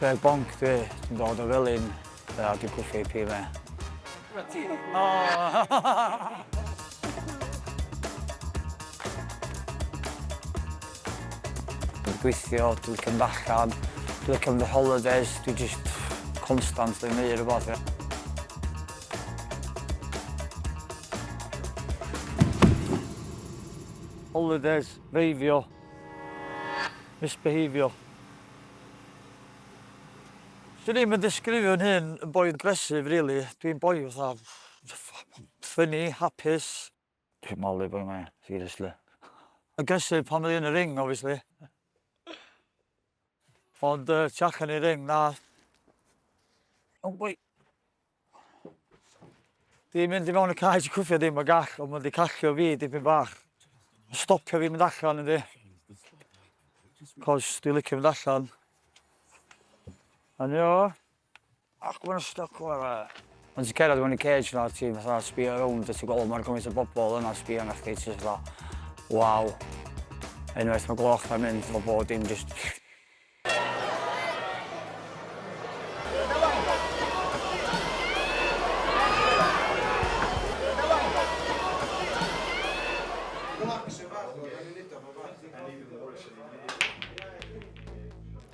Craig Bonc dwi, dwi'n dod o Felin, a dwi'n cwffio i ffilmiau. Dwi'n gweithio, dwi'n licio mynd allan, dwi'n licio mynd holidays, dwi'n just constant yn neud rhywbeth. Holidays, reifio, misbehavio. Swn i'n mynd disgrifio'n hyn yn boi agresif, rili. Dwi'n boi fatha funny, hapus. Dwi'n malu boi yma, seriously. Agresif pan oedd yn y ring, obviously. Ond tu allan i'r ring, na. O boi. Dwi'n mynd i mewn y caes i cwffio ddim o gall, ond mae'n di callio fi dipyn bach. Stopio fi mynd allan, yndi. Cos dwi'n licio mynd allan. Ani o. Ach, mae'n stuck o'r Ond ti'n cerdded mewn i cage yna, ti'n fatha sbio rownd, a ti'n gweld mae'r gymaint o bobl yna sbio arnach chdi, ti'n fatha, waw. Unwaith mae gloch na'n mynd, mae bod dim just...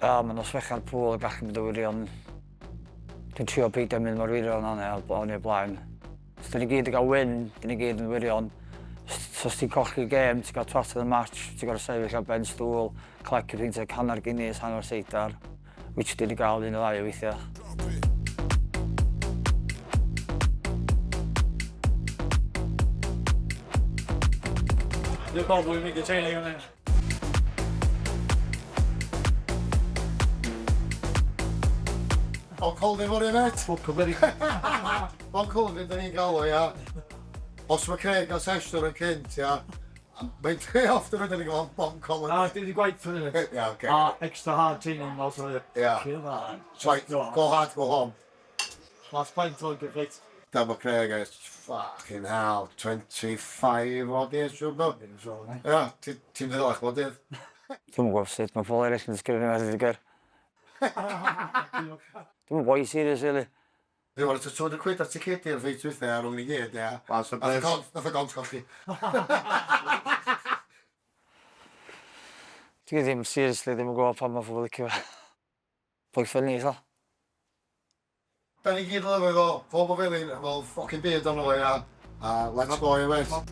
Mae'n osfecha'r pŵl a gallu mynd o wirion. Dwi'n trio peidio mynd mor wirion anel o'n i'r blaen. Os dyn ni gyd yn cael win, dyn ni gyd yn wirion. Os ti'n colli'r gêm, ti'n cael twat yn y match, ti'n gorau sefyll ar ben stŵl, clec y pinteg hanner Guinness, hanner seidar, which dyn ni gael un o ddau o weithiau. Dwi'n bobl i'n mynd i training yn hyn. Bonc holding fory, mate? Comedi. Bonc holding, da ni'n gael o, ia. Os mae Craig a Sestwr yn cynt, ia. Mae'n tre often ydyn ni'n gael bonc holding. Dwi wedi gwaith for hynny. Ia, oce. Extra hard training also. Ia. Right, go hard, go home. Last point o'n gyfrit. Da mae Craig is fucking hell, 25 odd years, siwr do? Ia, ti'n ddilach bod dydd. Dwi'n gwybod sut mae pobl eraill yn disgrifio mewn i'r gyr. Dwi'n boi serious, really. Dwi'n gwybod, ti'n twyd y cwyd ar ticedi ar feit wythau ar ôl ni gyd, ia. Nath y gont colli. Dwi ddim, seriously, ddim yn gwybod pan mae pobl licio fe. Boi ffynnu, eitha. Da ni gyd lyfo fo, pob o Felin, fel ffocin byd o'n o, ia. A let's go, ia, mate.